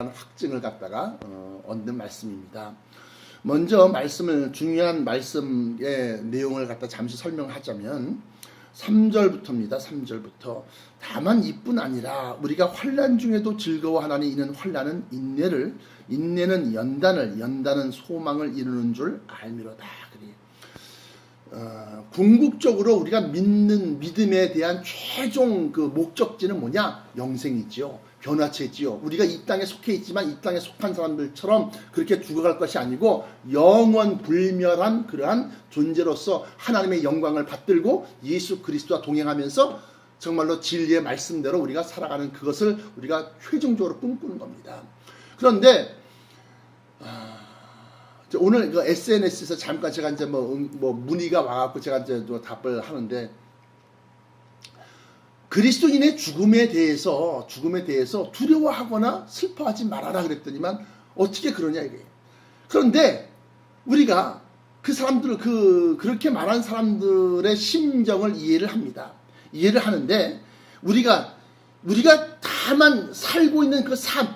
확증을 갖다가 얻는 말씀입니다. 먼저 중요한 말씀의 내용을 갖다 잠시 설명하자면 3절부터입니다. 3절부터 다만 이뿐 아니라 우리가 환난 중에도 즐거워하나니 이는 환난은 인내는 연단은 소망을 이루는 줄 알미로다. 궁극적으로 우리가 믿는 믿음에 대한 최종 그 목적지는 뭐냐? 영생이지요. 변화체지요. 우리가 이 땅에 속해 있지만 이 땅에 속한 사람들처럼 그렇게 죽어갈 것이 아니고 영원 불멸한 그러한 존재로서 하나님의 영광을 받들고 예수 그리스도와 동행하면서 정말로 진리의 말씀대로 우리가 살아가는 그것을 우리가 최종적으로 꿈꾸는 겁니다. 그런데 오늘 그 SNS에서 잠깐 제가 이제 문의가 와갖고 제가 이제 답을 하는데, 그리스도인의 죽음에 대해서 두려워하거나 슬퍼하지 말아라 그랬더니만 어떻게 그러냐 이게. 그런데 우리가 그 사람들 그렇게 말한 사람들의 심정을 이해를 합니다. 이해를 하는데 우리가 다만 살고 있는 그 삶,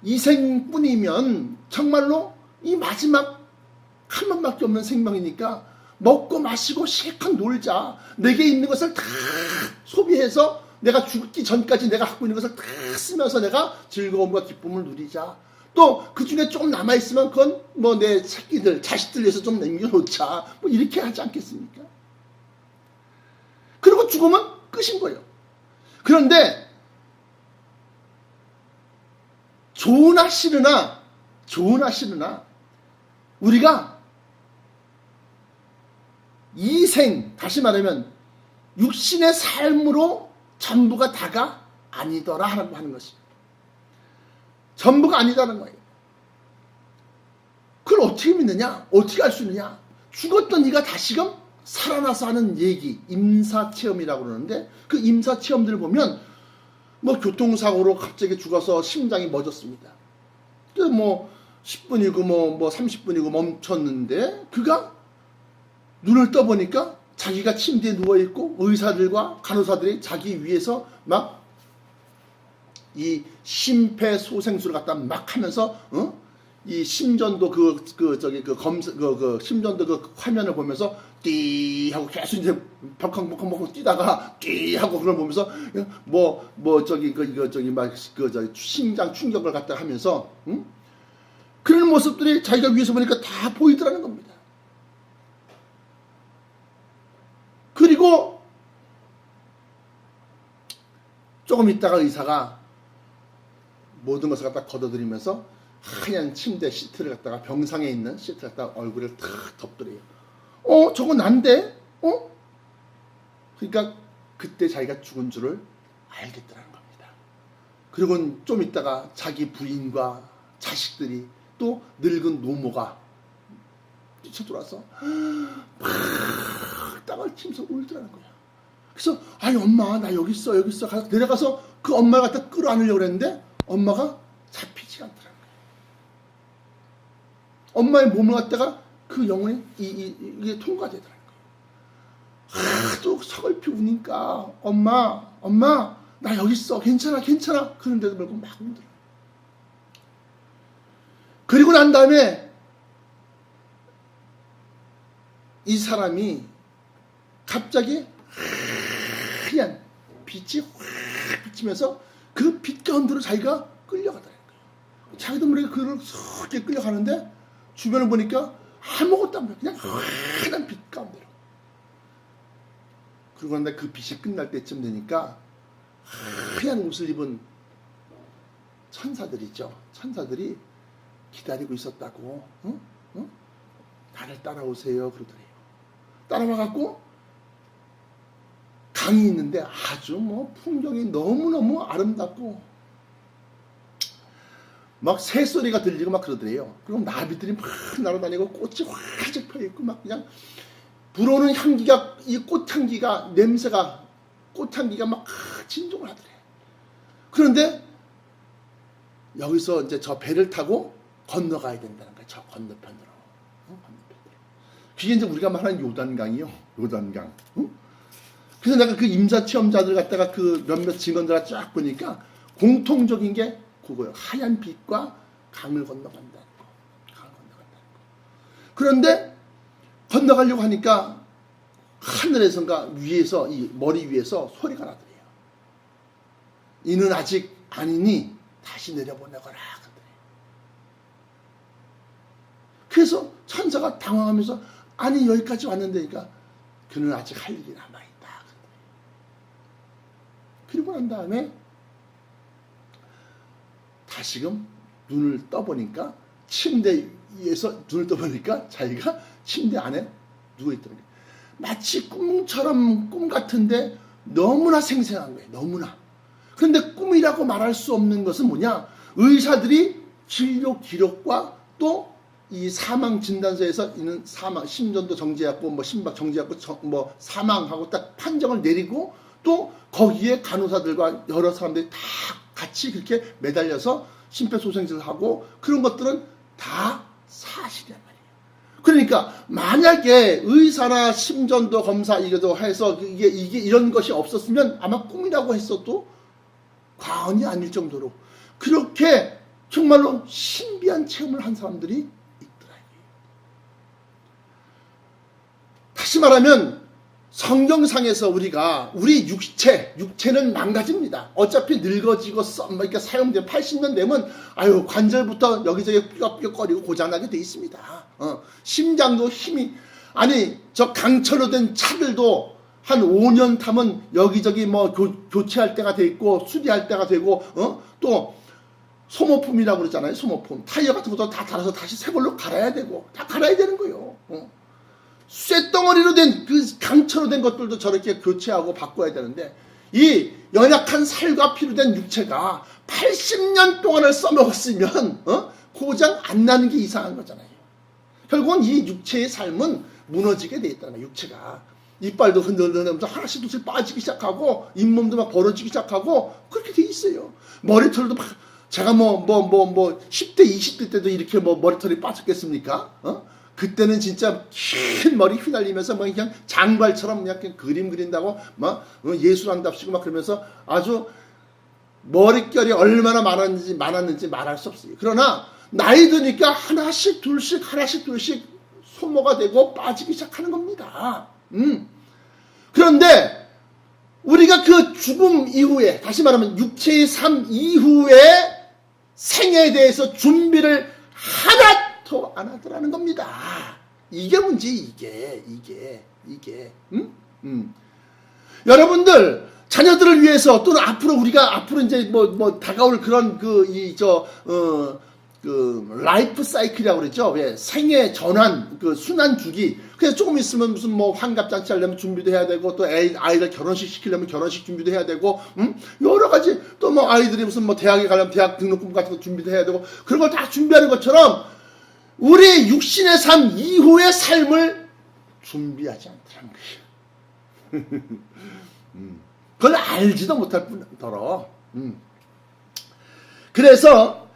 이 생뿐이면 정말로 이 마지막 한 번밖에 없는 생명이니까 먹고 마시고 실컷 놀자. 내게 있는 것을 다 소비해서 내가 죽기 전까지 내가 갖고 있는 것을 다 쓰면서 내가 즐거움과 기쁨을 누리자. 또 그 중에 조금 남아있으면 그건 내 새끼들, 자식들 위해서 좀 남겨놓자. 이렇게 하지 않겠습니까? 그리고 죽으면 끝인 거예요. 그런데 좋으나 싫으나 우리가 이 생, 다시 말하면 육신의 삶으로 전부가 다가 아니더라 하는 것입니다. 전부가 아니다는 거예요. 그걸 어떻게 믿느냐? 어떻게 알 수 있느냐? 죽었던 이가 다시금 살아나서 하는 얘기, 임사체험이라고 그러는데, 그 임사체험들을 보면 교통사고로 갑자기 죽어서 심장이 멎었습니다. 10분이고 30분이고 멈췄는데 그가 눈을 떠보니까 자기가 침대에 누워있고 의사들과 간호사들이 자기 위에서 막 이 심폐소생술을 갖다 막 하면서 이 심전도 심전도 그 화면을 보면서 띠 하고 계속 이제 벅벅벅벅 뛰다가 띠 하고 그걸 보면서 심장 충격을 갖다 하면서 그런 모습들이 자기가 위에서 보니까 다 보이더라는 겁니다. 그리고 조금 있다가 의사가 모든 것을 갖다 걷어들이면서 하얀 침대 시트를 갖다가 병상에 있는 시트를 갖다가 얼굴을 탁 덮더래요. 저거 난데? 그러니까 그때 자기가 죽은 줄을 알겠더라는 겁니다. 그리고 좀 있다가 자기 부인과 자식들이 또 늙은 노모가 뛰쳐들어와서 막 땅을 치면서 울더라는 거야. 그래서 엄마 나 여기 있어 가서 내려가서 그 엄마를 갖다 끌어안으려고 그랬는데 엄마가 잡히지 않더라는 거야. 엄마의 몸을 갖다가 그 영혼이 이게 통과되더라는 거야. 또 서글피 우니까 엄마 나 여기 있어 괜찮아 그런데도 말고 막 울더라. 그리고 난 다음에 이 사람이 갑자기 하얀 빛이 확 비치면서 그 빛 가운데로 자기가 끌려가더라는 거예요. 자기도 모르게 그걸 쏙 끌려가는데 주변을 보니까 아무것도 안 보여. 그냥 하얀 빛 가운데로. 그런데 그 빛이 끝날 때쯤 되니까 하얀 옷을 입은 천사들이죠. 천사들이 기다리고 있었다고. 나를 따라오세요 그러더래요. 따라와갖고 강이 있는데 아주 풍경이 너무너무 아름답고 막 새소리가 들리고 막 그러더래요. 그리고 나비들이 막 날아다니고 꽃이 활짝 펴있고 막 그냥 불어오는 향기가 이 꽃향기가 냄새가 꽃향기가 막 진동을 하더래요. 그런데 여기서 이제 저 배를 타고 건너가야 된다는 거예요. 저 건너편으로. 그게 이제 우리가 말하는 요단강이요. 요단강. 그래서 내가 그 임사체험자들 갖다가 그 몇몇 증언들을 쫙 보니까 공통적인 게 그거요. 하얀 빛과 강을 건너간다는 거. 강을 건너간다는 거. 그런데 건너가려고 하니까 하늘에선가 위에서, 이 머리 위에서 소리가 나더래요. 이는 아직 아니니 다시 내려보내거라. 그래서 천사가 당황하면서 아니 여기까지 왔는데 그러니까 그는 아직 할 일이 남아있다. 그리고 난 다음에 다시금 눈을 떠보니까 침대 위에서 눈을 떠보니까 자기가 침대 안에 누워있더라고요. 마치 꿈처럼 꿈 같은데 너무나 생생한 거예요. 너무나. 그런데 꿈이라고 말할 수 없는 것은 뭐냐? 의사들이 진료 기록과 또 이 사망 진단서에서 있는 사망, 심전도 정지했고, 뭐 심박 정지했고, 뭐 사망하고 딱 판정을 내리고 또 거기에 간호사들과 여러 사람들이 다 같이 그렇게 매달려서 심폐소생술을 하고 그런 것들은 다 사실이란 말이에요. 그러니까 만약에 의사나 심전도 검사 이것도 해서 이게 이런 것이 없었으면 아마 꿈이라고 했어도 과언이 아닐 정도로 그렇게 정말로 신비한 체험을 한 사람들이 다시 말하면 성경상에서 우리가 우리 육체는 망가집니다. 어차피 늙어지고 이렇게 사용된 80년 되면 아유 관절부터 여기저기 삐걱삐걱거리고 고장나게 돼 있습니다. 심장도 힘이 아니 저 강철로 된 차들도 한 5년 타면 여기저기 뭐 교체할 때가 돼 있고 수리할 때가 되고 또 소모품이라고 그러잖아요. 소모품 타이어 같은 것도 다 달아서 다시 새 걸로 갈아야 되고 다 갈아야 되는 거예요. 쇳덩어리로 된 그 강철로 된 것들도 저렇게 교체하고 바꿔야 되는데 이 연약한 살과 피로 된 육체가 80년 동안을 써먹었으면 고장 안 나는 게 이상한 거잖아요. 결국은 이 육체의 삶은 무너지게 돼 있다는 거예요. 육체가 이빨도 흔들흔들면서 하나씩 둘씩 빠지기 시작하고 잇몸도 막 벌어지기 시작하고 그렇게 돼 있어요. 머리털도 막 제가 10대 20대 때도 이렇게 머리털이 빠졌겠습니까? 그때는 진짜 긴 머리 휘날리면서 그냥 장발처럼 그냥 그림 그린다고 막 예술한답시고 막 그러면서 아주 머릿결이 얼마나 많았는지 말할 수 없어요. 그러나 나이 드니까 하나씩 둘씩 소모가 되고 빠지기 시작하는 겁니다. 그런데 우리가 그 죽음 이후에 다시 말하면 육체의 삶 이후에 생에 대해서 준비를 하나도 안 하더라는 겁니다. 이게 문제 이게. 여러분들 자녀들을 위해서 또는 앞으로 이제 다가올 그런 라이프 사이클이라고 그랬죠. 생애 전환 순환 주기. 그래서 조금 있으면 무슨 환갑잔치 하려면 준비도 해야 되고 또 아이들 결혼식 시키려면 결혼식 준비도 해야 되고 여러 가지 또 아이들이 무슨 대학에 가려면 대학 등록금 같은 거 준비도 해야 되고 그런 걸 다 준비하는 것처럼 우리 육신의 삶 이후의 삶을 준비하지 않더라는 거예요. 그걸 알지도 못할 뿐더러. 그래서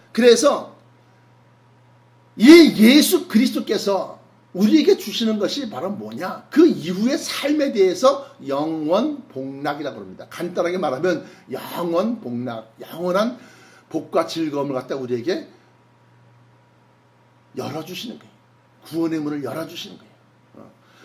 이 예수 그리스도께서 우리에게 주시는 것이 바로 뭐냐? 그 이후의 삶에 대해서 영원 복락이라고 합니다. 간단하게 말하면 영원 복락, 영원한 복과 즐거움을 갖다 우리에게 열어주시는 거예요. 구원의 문을 열어주시는 거예요.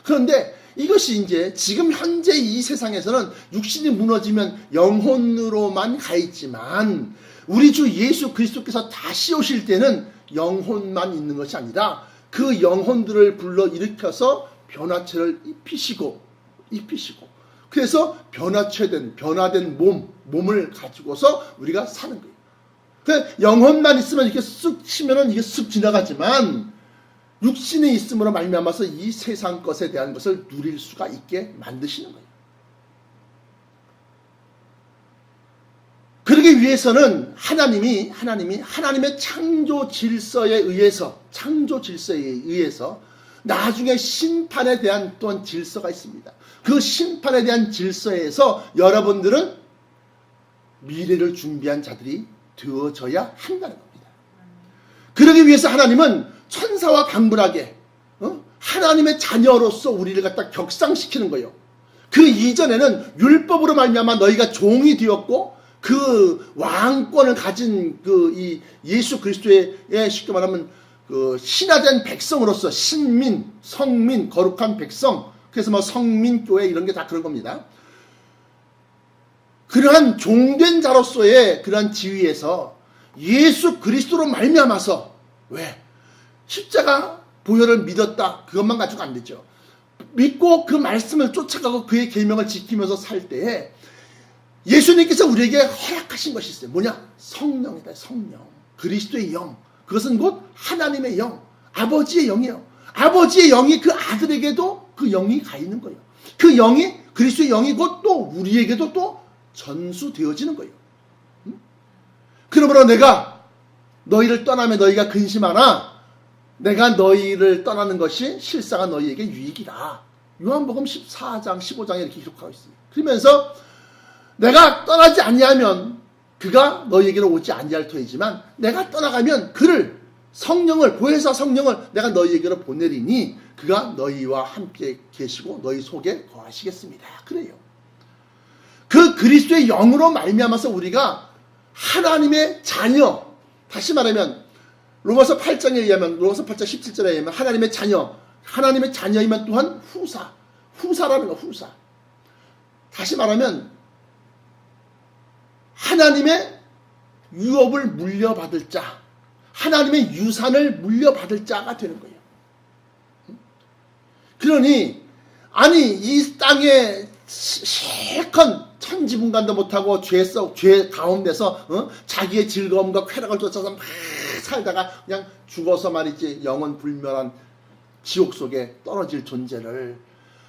그런데 이것이 이제 지금 현재 이 세상에서는 육신이 무너지면 영혼으로만 가 있지만 우리 주 예수 그리스도께서 다시 오실 때는 영혼만 있는 것이 아니라 그 영혼들을 불러 일으켜서 변화체를 입히시고 그래서 변화된 몸을 가지고서 우리가 사는 거예요. 영혼만 있으면 이렇게 쓱 치면은 이게 쓱 지나가지만 육신이 있음으로 말미암아서 이 세상 것에 대한 것을 누릴 수가 있게 만드시는 거예요. 그러기 위해서는 하나님의 창조 질서에 의해서 나중에 심판에 대한 또한 질서가 있습니다. 그 심판에 대한 질서에서 여러분들은 미래를 준비한 자들이 되어져야 한다는 겁니다. 그러기 위해서 하나님은 천사와 강분하게 하나님의 자녀로서 우리를 갖다 격상시키는 거예요. 그 이전에는 율법으로 말미암아 너희가 종이 되었고 그 왕권을 가진 그 이 예수 그리스도의 쉽게 말하면 그 신화된 백성으로서 신민, 성민, 거룩한 백성, 그래서 뭐 성민교회 이런 게 다 그런 겁니다. 그러한 종된 자로서의 그러한 지위에서 예수 그리스도로 말미암아서 왜? 십자가 보혈을 믿었다. 그것만 가지고 안 되죠. 믿고 그 말씀을 쫓아가고 그의 계명을 지키면서 살 때에 예수님께서 우리에게 허락하신 것이 있어요. 뭐냐? 성령이다. 성령. 그리스도의 영. 그것은 곧 하나님의 영. 아버지의 영이에요. 아버지의 영이 그 아들에게도 그 영이 가 있는 거예요. 그 영이 그리스도의 영이 곧 또 우리에게도 또 전수되어지는 거예요. 그러므로 내가 너희를 떠나면 너희가 근심하나 내가 너희를 떠나는 것이 실상은 너희에게 유익이다. 요한복음 14장 15장에 이렇게 기록하고 있습니다. 그러면서 내가 떠나지 아니하면 그가 너희에게로 오지 아니할 터이지만 내가 떠나가면 그를 성령을 보혜사 성령을 내가 너희에게로 보내리니 그가 너희와 함께 계시고 너희 속에 거하시겠습니다. 그래요. 그 그리스도의 영으로 말미암아서 우리가 하나님의 자녀, 다시 말하면 로마서 8장에 의하면 로마서 8장 17절에 의하면 하나님의 자녀이면 또한 후사라는 거 후사. 다시 말하면 하나님의 유업을 물려받을 자, 하나님의 유산을 물려받을 자가 되는 거예요. 그러니 아니 이 땅에 실컷 천지분간도 못하고 죄 가운데서 자기의 즐거움과 쾌락을 쫓아서 막 살다가 그냥 죽어서 말이지 영원 불멸한 지옥 속에 떨어질 존재를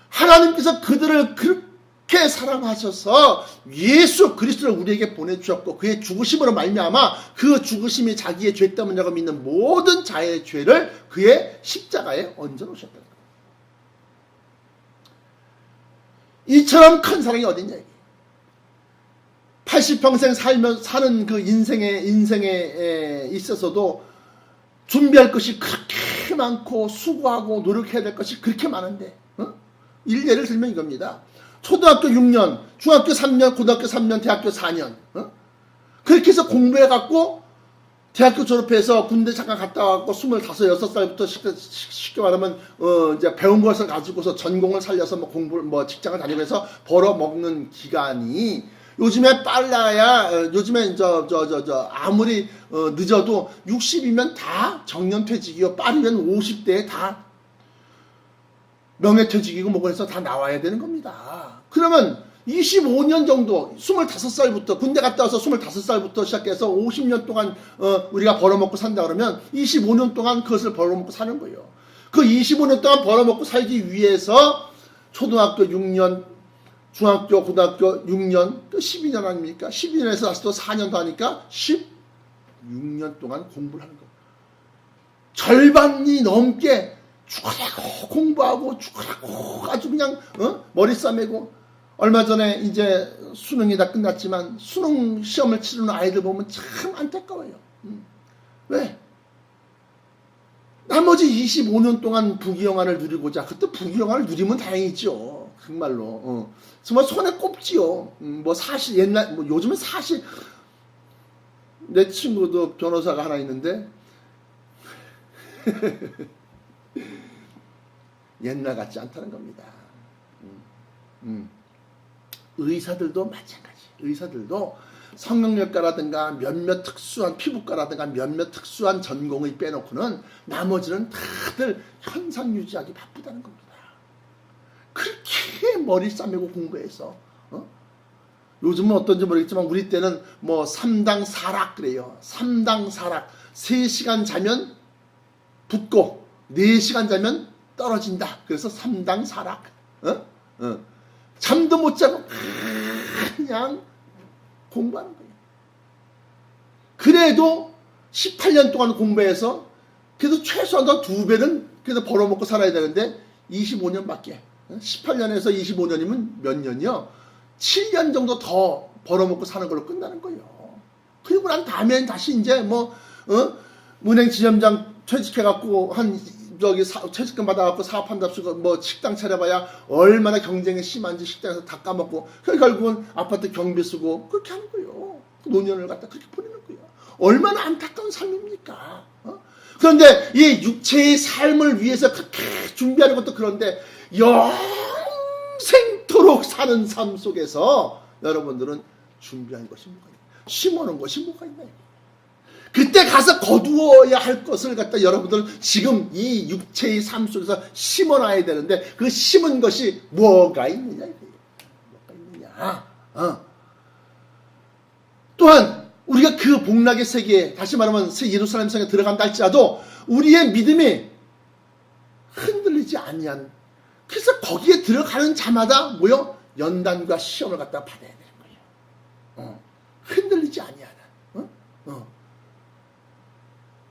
하나님께서 그들을 그렇게 사랑하셔서 예수 그리스도를 우리에게 보내주셨고 그의 죽으심으로 말미암아 그 죽으심이 자기의 죄 때문이라고 믿는 모든 자의 죄를 그의 십자가에 얹어놓으셨다는 거예요. 이처럼 큰 사랑이 어딨냐 이게. 80평생 사는 그 인생에 있어서도 준비할 것이 그렇게 많고 수고하고 노력해야 될 것이 그렇게 많은데 예를 들면 이겁니다. 초등학교 6년, 중학교 3년, 고등학교 3년, 대학교 4년 그렇게 해서 공부해갖고 대학교 졸업해서 군대 잠깐 갔다 와갖고 25, 6살부터 쉽게 말하면 이제 배운 것을 가지고서 전공을 살려서 직장을 다니고 해서 벌어먹는 기간이 요즘에 빨라야 요즘에 아무리 늦어도 60이면 다 정년퇴직이요. 빠르면 50대에 다 명예퇴직이고 뭐고 해서 다 나와야 되는 겁니다. 그러면 25년 정도 25살부터 군대 갔다 와서 25살부터 시작해서 50년 동안 우리가 벌어먹고 산다 그러면 25년 동안 그것을 벌어먹고 사는 거예요. 그 25년 동안 벌어먹고 살기 위해서 초등학교 6년 중학교 고등학교 6년 또 12년 아닙니까? 12년에서 다시 또 4년 더 하니까 16년 동안 공부를 하는 거예요. 절반이 넘게 죽으라고 공부하고 죽으라고 아주 그냥 머리 싸매고 얼마 전에 이제 수능이 다 끝났지만 수능 시험을 치르는 아이들 보면 참 안타까워요. 왜? 나머지 25년 동안 부귀영화를 누리고자 그때 부귀영화를 누리면 다행이죠. 정말로 정말 손에 꼽지요. 뭐 사실 옛날 요즘은 사실 내 친구도 변호사가 하나 있는데 옛날 같지 않다는 겁니다. 의사들도 마찬가지. 의사들도 성형외과라든가 몇몇 특수한 피부과라든가 몇몇 특수한 전공을 빼놓고는 나머지는 다들 현상 유지하기 바쁘다는 겁니다. 그렇게 머리 싸매고 공부해서 요즘은 어떤지 모르겠지만 우리 때는 뭐 3당 4락 그래요. 3당 4락 3시간 자면 붙고 4시간 자면 떨어진다. 그래서 3당 4락 잠도 못 자고 그냥 공부하는 거예요. 그래도 18년 동안 공부해서 그래도 최소한 더 2배는 그래도 벌어먹고 살아야 되는데 25년밖에 18년에서 25년이면 몇 년이요? 7년 정도 더 벌어먹고 사는 걸로 끝나는 거예요. 그리고 난 다음엔 다시 이제 은행 지점장 퇴직해갖고 퇴직금 받아갖고 사업한답시고 식당 차려봐야 얼마나 경쟁이 심한지 식당에서 다 까먹고 결국은 아파트 경비 쓰고 그렇게 하는 거예요. 노년을 갖다 그렇게 보내는 거예요. 얼마나 안타까운 삶입니까? 그런데 이 육체의 삶을 위해서 그렇게 준비하는 것도 그런데 영생토록 사는 삶 속에서 여러분들은 준비한 것이 뭐가 있나요? 심어놓은 것이 뭐가 있나요? 그때 가서 거두어야 할 것을 갖다 여러분들은 지금 이 육체의 삶 속에서 심어놔야 되는데 그 심은 것이 뭐가 있느냐 이거예요. 뭐가 있느냐. 또한 우리가 그 복락의 세계에 다시 말하면 새 예루살렘 성에 들어간다 할지라도 우리의 믿음이 흔들리지 아니한 그래서 거기에 들어가는 자마다 뭐요? 연단과 시험을 갖다 받아야 되는 거예요. 흔들리지 아니하는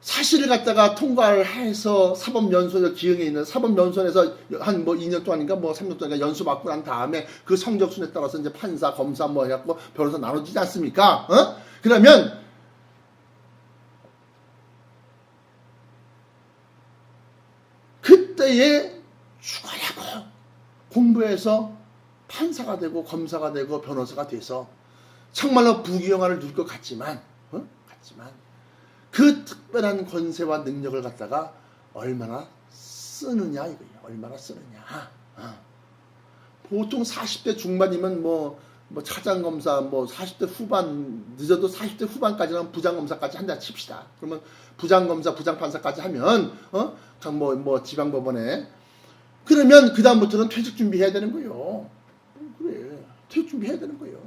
사실을 갖다가 통과를 해서 사법연수에서 기흥에 있는 사법연수원에서 한 뭐 2년 동안인가 뭐 3년 동안인가 연수 받고 난 다음에 그 성적순에 따라서 이제 판사, 검사 뭐 해갖고 변호사 나눠지지 않습니까? 그러면 그때에 죽어라고 공부해서 판사가 되고 검사가 되고 변호사가 돼서 정말로 부귀영화를 누릴 것 같지만 그 특별한 권세와 능력을 갖다가 얼마나 쓰느냐 이거예요. 얼마나 쓰느냐. 보통 40대 중반이면 뭐 차장검사 40대 후반 늦어도 40대 후반까지는 부장검사까지 한다 칩시다. 그러면 부장검사 부장판사까지 하면 뭐 지방법원에 그러면 그 다음부터는 퇴직 준비해야 되는 거예요. 그래 퇴직 준비해야 되는 거예요.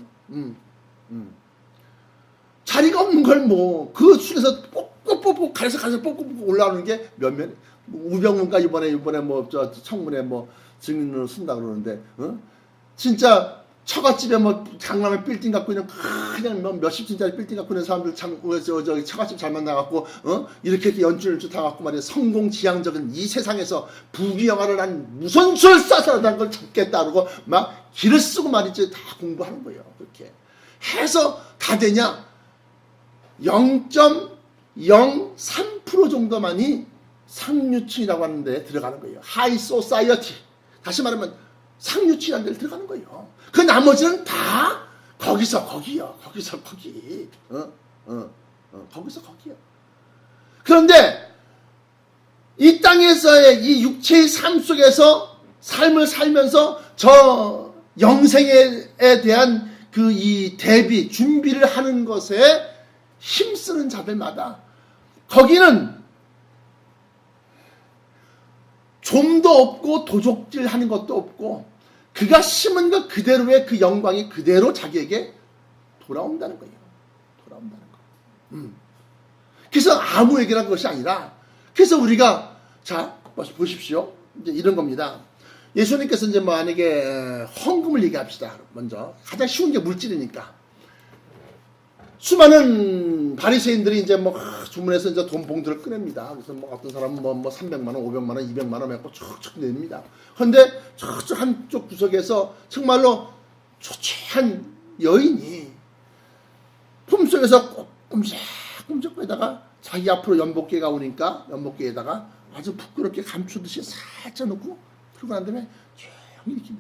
자리가 없는 걸 뭐 그 술에서 뽑고 가려서 뽑고 올라오는 게 몇몇 우병우가 이번에 뭐 저 청문회 뭐 증인으로 쓴다 그러는데 진짜 처갓집에 뭐 강남에 빌딩 갖고 있는 그냥 뭐 몇십 층짜리 빌딩 갖고 있는 사람들 참 저기 처갓집 잘 만나갖고 이렇게 연출을 타갖고 말이야 성공지향적인 이 세상에서 부귀영화를 한 무선수를 쏴서 난 걸 잡겠다 그러고 막 길을 쓰고 말이지 다 공부하는 거예요. 그렇게 해서 다 되냐? 0.03% 정도만이 상류층이라고 하는데 들어가는 거예요. 하이 소사이어티. 다시 말하면 상류층이라는 데를 들어가는 거예요. 그 나머지는 다 거기서 거기요. 거기서 거기. 거기서 거기요. 그런데 이 땅에서의 이 육체의 삶 속에서 삶을 살면서 저 영생에 대한 그 이 대비 준비를 하는 것에 힘쓰는 자들마다 거기는 좀도 없고 도적질하는 것도 없고 그가 심은 것 그대로의 그 영광이 그대로 자기에게 돌아온다는 거예요. 돌아온다는 거. 그래서 아무에게나 그것이 아니라 그래서 우리가 자 보십시오. 이제 이런 겁니다. 예수님께서 이제 만약에 헌금을 얘기합시다. 먼저 가장 쉬운 게 물질이니까. 수많은 바리새인들이 이제 뭐 주문해서 이제 돈 봉투를 꺼냅니다. 그래서 뭐 어떤 사람은 뭐 300만 원, 500만 원, 200만 원 해갖고 척척 냅니다. 그런데 저쪽 한쪽 구석에서 정말로 초췌한 여인이 품속에서 꼼짝꼼짝 거에다가 자기 앞으로 연복계가 오니까 연복계에다가 아주 부끄럽게 감추듯이 살짝 놓고 그러고 난 다음에 조용히 이렇게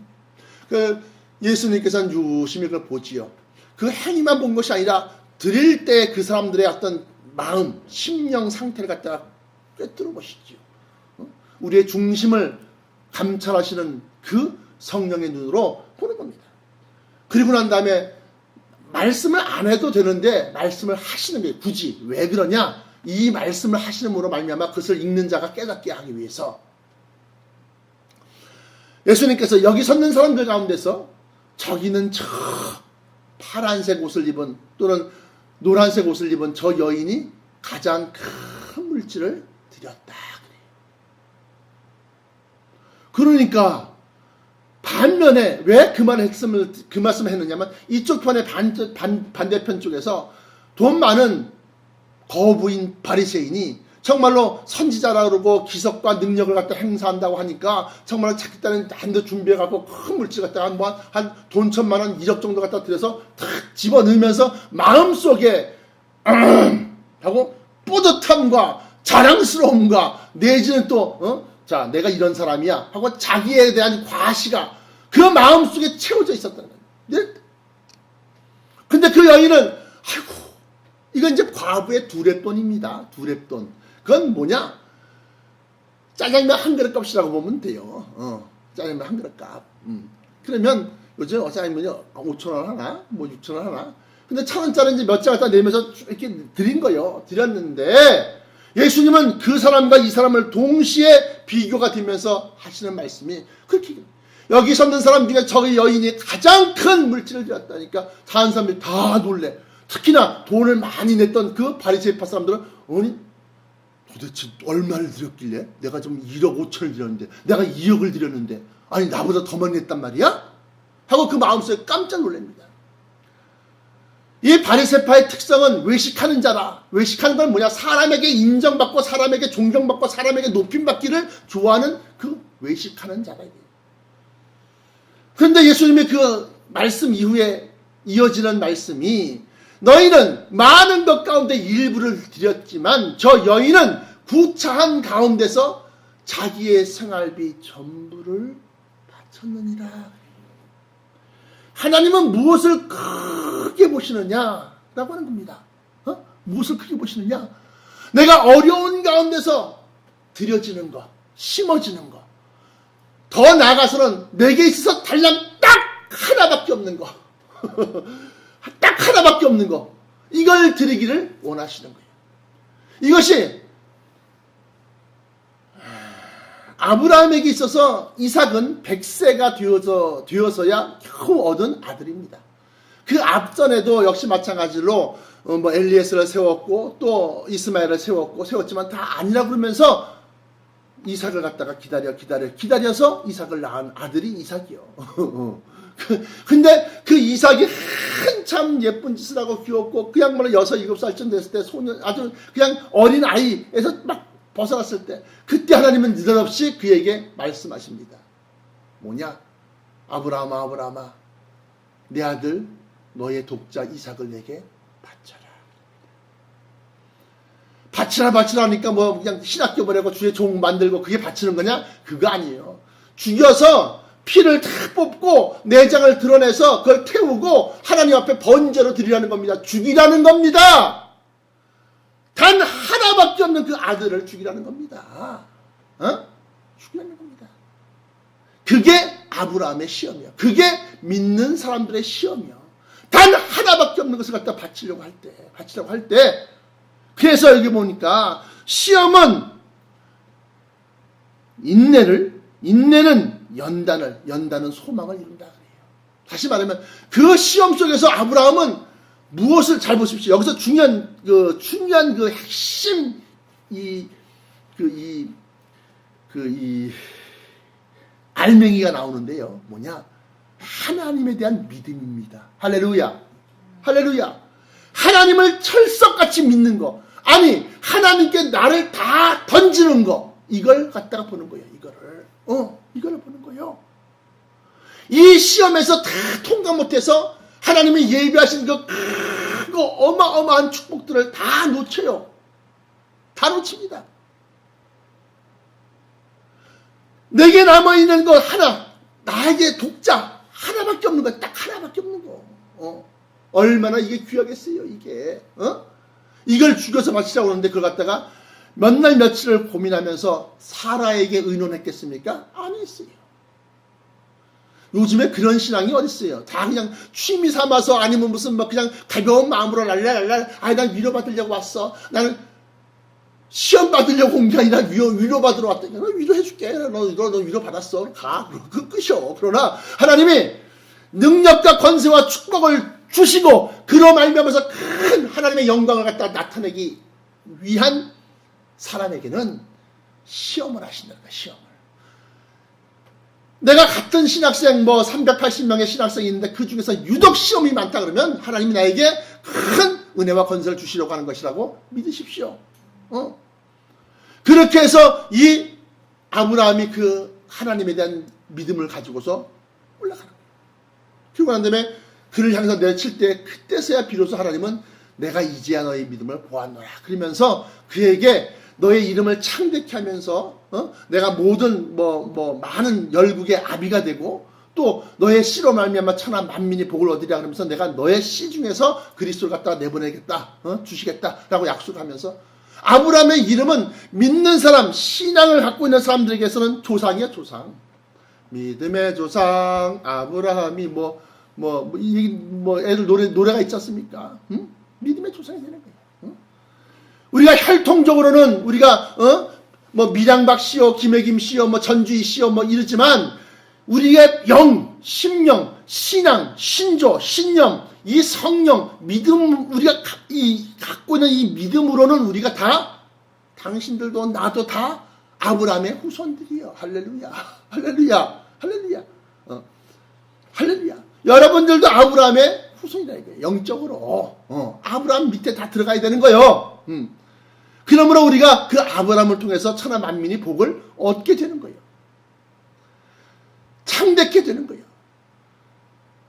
그 예수님께서는 유심히 그걸 보지요. 그 행위만 본 것이 아니라 드릴 때 그 사람들의 어떤 마음, 심령 상태를 갖다가 꿰뚫어 보시지요. 우리의 중심을 감찰하시는 그 성령의 눈으로 보는 겁니다. 그리고 난 다음에 말씀을 안 해도 되는데 말씀을 하시는 거예요. 굳이 왜 그러냐? 이 말씀을 하시는으로 말미암아 그것을 읽는 자가 깨닫게 하기 위해서 예수님께서 여기 섰는 사람들 가운데서 저기는 저 파란색 옷을 입은 또는 노란색 옷을 입은 저 여인이 가장 큰 물질을 드렸다. 그러니까 반면에 왜 그 말씀을 했느냐면 이쪽 편의 반대편 쪽에서 돈 많은 거부인 바리새인이 정말로 선지자라 그러고 기석과 능력을 갖다 행사한다고 하니까 정말로 자기 딴에 한도 준비해갖고 큰 물질 갖다가 한 돈 1,000만 원 1억 정도 갖다 들여서 탁 집어넣으면서 마음속에 하고 뿌듯함과 자랑스러움과 내지는 또 자 내가 이런 사람이야 하고 자기에 대한 과시가 그 마음속에 채워져 있었다는 거예요. 네? 근데 그 여인은 아이고 이건 이제 과부의 두렙돈입니다. 두렙돈. 그건 뭐냐? 짜장면 한 그릇 값이라고 보면 돼요. 짜장면 한 그릇 값. 그러면 요즘 짜장면이 5,000원 하나? 뭐 6,000원 하나? 근데 1,000원짜리 이제 몇 장 갖다 내면서 이렇게 드린 거예요. 드렸는데 예수님은 그 사람과 이 사람을 동시에 비교가 되면서 하시는 말씀이 그렇게 여기 섰는 사람 중에 저 여인이 가장 큰 물질을 드렸다니까 다른 사람들이 다 놀래. 특히나 돈을 많이 냈던 그 바리새파 사람들은 아니 도대체 얼마를 드렸길래 내가 좀 1억 5천을 드렸는데 내가 2억을 드렸는데 아니 나보다 더 많이 냈단 말이야? 하고 그 마음속에 깜짝 놀랍니다. 이 바리새파의 특성은 외식하는 자라. 외식하는 건 뭐냐? 사람에게 인정받고 사람에게 존경받고 사람에게 높임받기를 좋아하는 그 외식하는 자라. 그런데 예수님의 그 말씀 이후에 이어지는 말씀이 너희는 많은 것 가운데 일부를 드렸지만 저 여인은 구차한 가운데서 자기의 생활비 전부를 바쳤느니라. 하나님은 무엇을 크게 보시느냐라고 하는 겁니다. 무엇을 크게 보시느냐? 내가 어려운 가운데서 드려지는 것, 심어지는 것. 더 나아가서는 내게 있어서 달랑 딱 하나밖에 없는 거. 딱 하나밖에 없는 거. 이걸 드리기를 원하시는 거예요. 이것이 아브라함에게 있어서 이삭은 100세가 되어서야 겨우 얻은 아들입니다. 그 앞전에도 역시 마찬가지로 뭐 엘리에스를 세웠고 또 이스마엘을 세웠지만 다 아니라 그러면서 이삭을 갖다가 기다려서 이삭을 낳은 아들이 이삭이요. 근데 그 이삭이 한참 예쁜 짓을 하고 귀엽고 그야말로 6, 7살쯤 됐을 때 소년 아주 그냥 어린 아이에서 막 벗어났을 때 그때 하나님은 느닷없이 그에게 말씀하십니다. 뭐냐? 아브라함아 내 아들 너의 독자 이삭을 내게 바치라 하니까 뭐 그냥 신학교 보내고 주의 종 만들고 그게 바치는 거냐? 그거 아니에요. 죽여서 피를 다 뽑고 내장을 드러내서 그걸 태우고 하나님 앞에 번제로 드리라는 겁니다. 죽이라는 겁니다. 단 하나밖에 없는 그 아들을 죽이라는 겁니다. 죽이라는 겁니다. 그게 아브라함의 시험이야. 그게 믿는 사람들의 시험이야. 단 하나밖에 없는 것을 갖다 바치려고 할 때 그래서 여기 보니까 시험은 인내는 연단은 소망을 이룬다 그래요. 다시 말하면 그 시험 속에서 아브라함은 무엇을 잘 보십시오. 여기서 중요한 그 핵심 알맹이가 나오는데요. 뭐냐? 하나님에 대한 믿음입니다. 할렐루야. 하나님을 철석같이 믿는 거. 아니 하나님께 나를 다 던지는 거. 이걸 갖다가 보는 거예요. 이거를 보는 거예요. 이 시험에서 다 통과 못해서 하나님이 예비하신 그 어마어마한 축복들을 다 놓쳐요. 다 놓칩니다. 내게 남아있는 것 하나, 나에게 독자 하나밖에 없는 거, 딱 하나밖에 없는 거. 얼마나 이게 귀하겠어요, 이게. 이걸 죽여서 바치자고 하는데 그걸 갖다가 몇 날 며칠을 고민하면서 사라에게 의논했겠습니까? 안 했어요. 요즘에 그런 신앙이 어딨어요. 다 그냥 취미 삼아서 아니면 무슨 뭐 그냥 가벼운 마음으로 랄랄랄랄 난 위로받으려고 왔어. 나는 시험 받으려고 온 게 아니라 위로받으러 왔다. 너 위로해줄게. 너 위로받았어. 가. 그 끝이요. 그러나 하나님이 능력과 권세와 축복을 주시고 그로 말미암아서 큰 하나님의 영광을 갖다 나타내기 위한 사람에게는 시험을 하신다는 거야. 시험을. 내가 같은 신학생 380명의 신학생이 있는데 그 중에서 유독 시험이 많다 그러면 하나님이 나에게 큰 은혜와 권세를 주시려고 하는 것이라고 믿으십시오. 그렇게 해서 이 아브라함이 그 하나님에 대한 믿음을 가지고서 올라가는 거예요. 그리고 난 다음에 그를 향해서 내칠 때 그때서야 비로소 하나님은 내가 이제야 너의 믿음을 보았노라. 그러면서 그에게 너의 이름을 창대케 하면서 내가 모든 많은 열국의 아비가 되고 또 너의 씨로 말미암아 천하 만민이 복을 얻으리라 그러면서 내가 너의 씨 중에서 그리스도를 갖다가 내보내겠다, 주시겠다라고 약속하면서 아브라함의 이름은 믿는 사람, 신앙을 갖고 있는 사람들에게서는 조상이야, 조상. 믿음의 조상 아브라함이 애들 노래가 있지 않습니까? 응? 믿음의 조상이 되는 거예요. 응? 우리가 혈통적으로는 우리가 밀양박 씨요, 김혜김 씨요, 전주희 씨요, 이러지만 우리의 영, 심령, 신앙, 신조, 신념, 이 성령, 믿음, 우리가 갖고 있는 이 믿음으로는 우리가 다, 당신들도 나도 다 아브라함의 후손들이요. 할렐루야, 할렐루야, 할렐루야, 할렐루야. 여러분들도 아브라함의 후손이다 이거예요. 영적으로 아브라함 밑에 다 들어가야 되는 거예요. 그러므로 우리가 그 아브라함을 통해서 천하 만민이 복을 얻게 되는 거예요. 창대케 되는 거예요.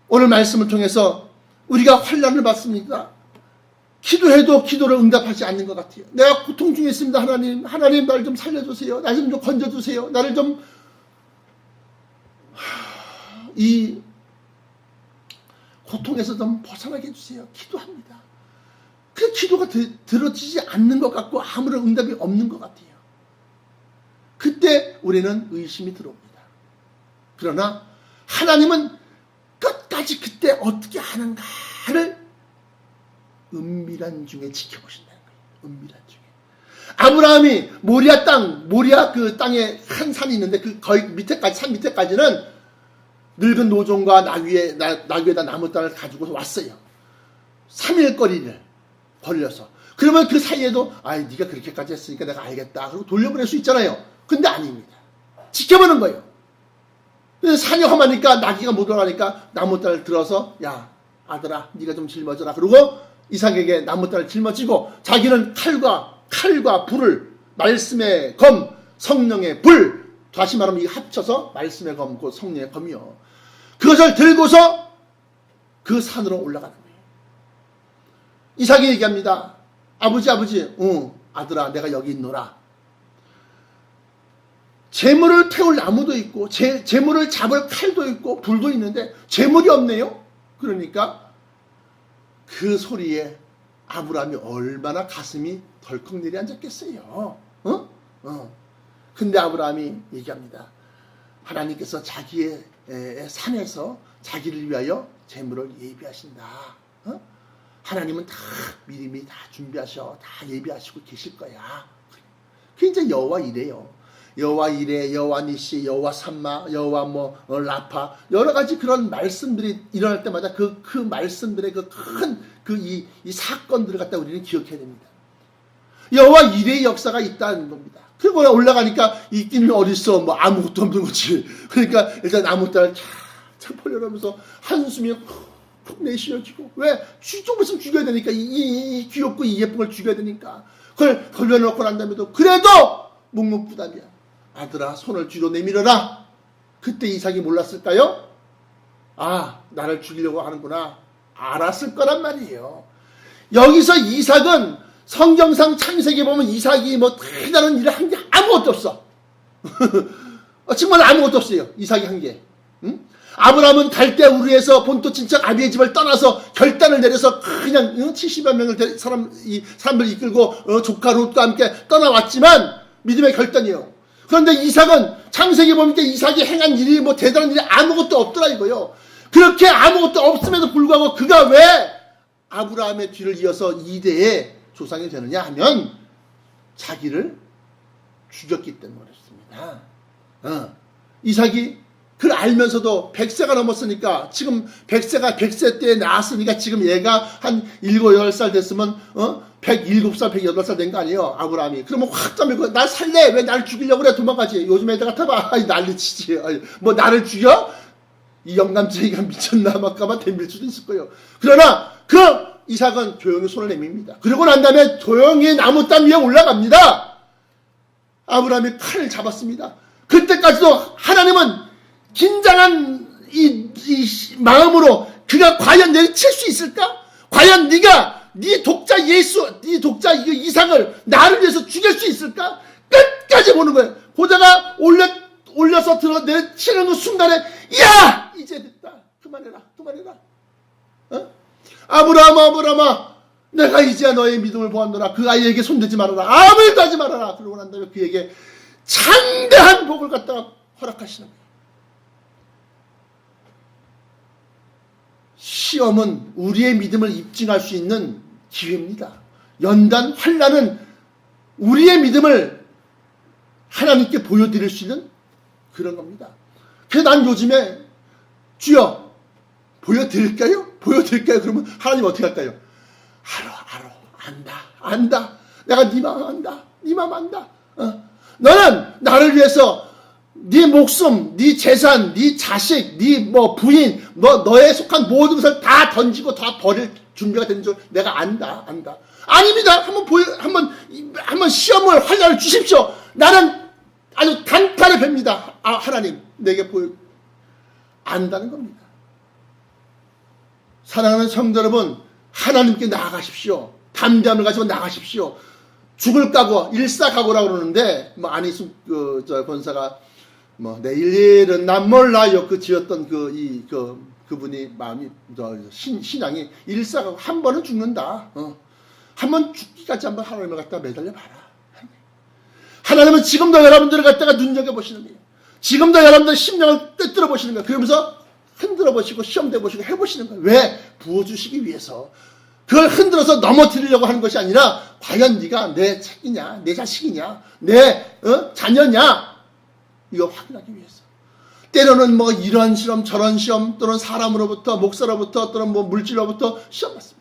오늘 말씀을 통해서 우리가 환난을 받습니다. 기도해도 기도를 응답하지 않는 것 같아요. 내가 고통 중에 있습니다. 하나님 날 좀 살려주세요. 날 좀 건져주세요. 나를 좀 이 고통에서 좀 벗어나게 해주세요. 기도합니다. 그 기도가 들어지지 않는 것 같고 아무런 응답이 없는 것 같아요. 그때 우리는 의심이 들어옵니다. 그러나 하나님은 끝까지 그때 어떻게 하는가를 은밀한 중에 지켜보신다는 거예요. 은밀한 중에. 아브라함이 모리아 그 땅에 한 산이 있는데 그 거의 밑에까지, 산 밑에까지는 늙은 노종과 나귀에다 나무땅을 가지고 왔어요. 3일 거리를 걸려서. 그러면 그 사이에도 네가 그렇게까지 했으니까 내가 알겠다. 그리고 돌려보낼 수 있잖아요. 근데 아닙니다. 지켜보는 거예요. 산이 험하니까 나귀가 못 올라가니까 나무땅을 들어서 야 아들아 네가 좀 짊어져라. 그리고 이삭에게 나무땅을 짊어지고 자기는 칼과 불을 말씀의 검 성령의 불 다시 말하면 이거 합쳐서 말씀의 검 그 성령의 검이요. 그것을 들고서 그 산으로 올라가는 거예요. 이삭이 얘기합니다. 아버지 아들아 내가 여기 있노라. 재물을 태울 나무도 있고 재물을 잡을 칼도 있고 불도 있는데 재물이 없네요. 그러니까 그 소리에 아브라함이 얼마나 가슴이 덜컥 내려앉았겠어요. 근데 아브라함이 얘기합니다. 하나님께서 자기의 산에서 자기를 위하여 재물을 예비하신다. 하나님은 다 미리 다 준비하셔. 다 예비하시고 계실 거야. 그게 이제 여호와 이래요. 여호와 이레, 여호와 니시, 여호와 삼마, 여호와 라파 여러 가지 그런 말씀들이 일어날 때마다 그 말씀들의 그 큰 이 사건들을 갖다 우리는 기억해야 됩니다. 여호와 이레의 역사가 있다는 겁니다. 그리고 올라가니까 있기는 어딨어 아무것도 없는 거지. 그러니까 일단 나무땅을 착 벌려가면서 한숨이 푹 내쉬어지고 왜 좀 있으면 죽여야 되니까 이 귀엽고 이 예쁜 걸 죽여야 되니까 그걸 걸려놓고 난 다음에도 그래도 묵묵부답이야. 아들아 손을 뒤로 내밀어라. 그때 이삭이 몰랐을까요? 나를 죽이려고 하는구나. 알았을 거란 말이에요. 여기서 이삭은 성경상 창세기 보면 이삭이 대단한 일을 한 게 아무것도 없어. 정말 아무것도 없어요. 이삭이 한 게. 아브라함은 갈대 우르에서 본토 친척 아비의 집을 떠나서 결단을 내려서 그냥 70여 명을 사람들 이끌고 조카 롯과 함께 떠나왔지만 믿음의 결단이에요. 그런데 이삭은 창세기 보면 이삭이 행한 일이 대단한 일이 아무것도 없더라 이거요. 그렇게 아무것도 없음에도 불구하고 그가 왜 아브라함의 뒤를 이어서 2대의 조상이 되느냐 하면 자기를 죽였기 때문에 그렇습니다. 이삭이 그걸 알면서도 100세가 넘었으니까 지금 100세 때에 낳았으니까 지금 얘가 한 7, 8살 됐으면 107살, 108살 된 거 아니에요. 아브라함이. 그러면 확 떠밀고 날 살래? 왜 나를 죽이려고 그래? 도망가지. 요즘 애들 같아봐. 난리치지. 나를 죽여? 이 영감쟁이가 미쳤나 막까봐 덤빌 수도 있을 거예요. 그러나 그 이삭은 조용히 손을 내밉니다. 그러고 난 다음에 조용히 나무땅 위에 올라갑니다. 아브라함이 칼을 잡았습니다. 그때까지도 하나님은 긴장한 이 마음으로 그가 과연 내리칠 수 있을까? 과연 네가 네 독자 이삭을 나를 위해서 죽일 수 있을까? 끝까지 보는 거예요. 보다가 올려서 내리치는 그 순간에 야! 이제 됐다. 그만해라. 어? 아브라함아, 내가 이제야 너의 믿음을 보았노라. 그 아이에게 손대지 말아라. 아무 일도 하지 말아라. 그러고 난 다음에 그에게 장대한 복을 갖다가 허락하시는 거예요. 시험은 우리의 믿음을 입증할 수 있는 기회입니다. 연단, 환난은 우리의 믿음을 하나님께 보여드릴 수 있는 그런 겁니다. 그래서 난 요즘에 주여 보여드릴까요? 그러면 하나님 어떻게 할까요? 알아. 안다. 내가 네 마음 안다. 너는 나를 위해서 네 목숨, 네 재산, 네 자식, 네 부인, 너에 속한 모든 것을 다 던지고 다 버릴 준비가 된 줄 내가 안다. 아닙니다. 한번 시험을 환난을 주십시오. 나는 아주 단판에 뵙니다. 하나님 내게 안다는 겁니다. 사랑하는 성도 여러분, 하나님께 나아가십시오. 담대함을 가지고 나가십시오. 죽을 각오, 일사각오라고 그러는데 안희숙 저 권사가 내일은 난 몰라요 지었던 그분이 마음이 신앙이 일사각오, 한 번은 죽는다. 한 번 죽기까지 한번 하나님을 갖다가 매달려 봐라. 하나님은 지금도 여러분들을 갖다가 눈여겨보시는 거예요. 지금도 여러분들 심령을 떼뚫어 보시는 거예요. 그러면서 흔들어 보시고 시험돼 보시고 해보시는 거예요. 왜? 부어주시기 위해서. 그걸 흔들어서 넘어뜨리려고 하는 것이 아니라 과연 네가 내 책이냐, 내 자식이냐, 내 자녀냐, 이거 확인하기 위해서. 때로는 이런 시험 저런 시험 또는 사람으로부터 목사로부터 또는 물질로부터 시험 받습니다.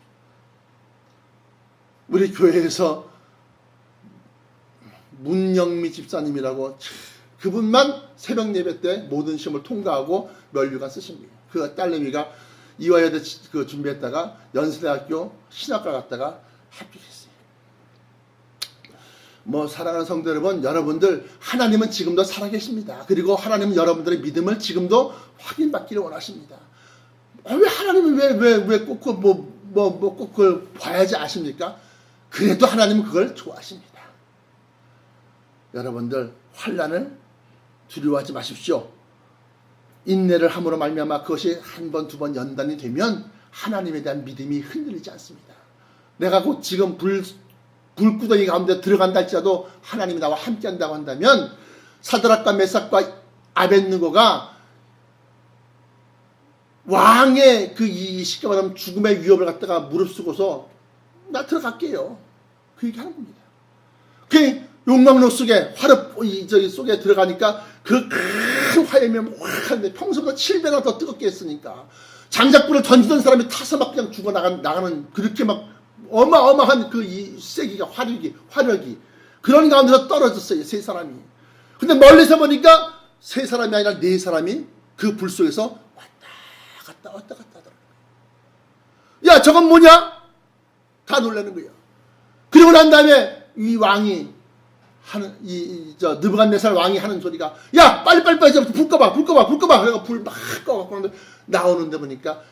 우리 교회에서 문영미 집사님이라고 그분만 새벽 예배 때 모든 시험을 통과하고 면류관 쓰신 거예요. 그 딸내미가 이화여대 준비했다가 연세대학교 신학과 갔다가 합격했어요. 사랑하는 성도 여러분, 여러분들 하나님은 지금도 살아계십니다. 그리고 하나님은 여러분들의 믿음을 지금도 확인받기를 원하십니다. 왜 하나님은 왜 꼭 꼭 그걸 봐야지 아십니까? 그래도 하나님은 그걸 좋아하십니다. 여러분들 환난을 두려워하지 마십시오. 인내를 함으로 말미암아 그것이 한 번, 두 번 연단이 되면 하나님에 대한 믿음이 흔들리지 않습니다. 내가 곧 지금 불구덩이 가운데 들어간다 할지라도 하나님이 나와 함께 한다고 한다면 사드락과 메삭과 아벳느고가 왕의 쉽게 말하면 죽음의 위협을 갖다가 무릅쓰고서 나 들어갈게요. 그 얘기 하는 겁니다. 그 용광로 속에 속에 들어가니까 그 큰 화염이 확 하는데 평소보다 7배나 더 뜨겁게 했으니까 장작불을 던지던 사람이 타서 그냥 죽어 나가는 그렇게 어마어마한 세기가 화력이 그런 가운데서 떨어졌어요. 세 사람이. 근데 멀리서 보니까 세 사람이 아니라 네 사람이 그 불 속에서 왔다 갔다 하더라고요. 야 저건 뭐냐? 다 놀라는 거예요. 그리고 난 다음에 이 왕이 하는 느부갓네살 왕이 하는 소리가 야 빨리 불 꺼봐 그래서 불 막 꺼갖고 나오는데 보니까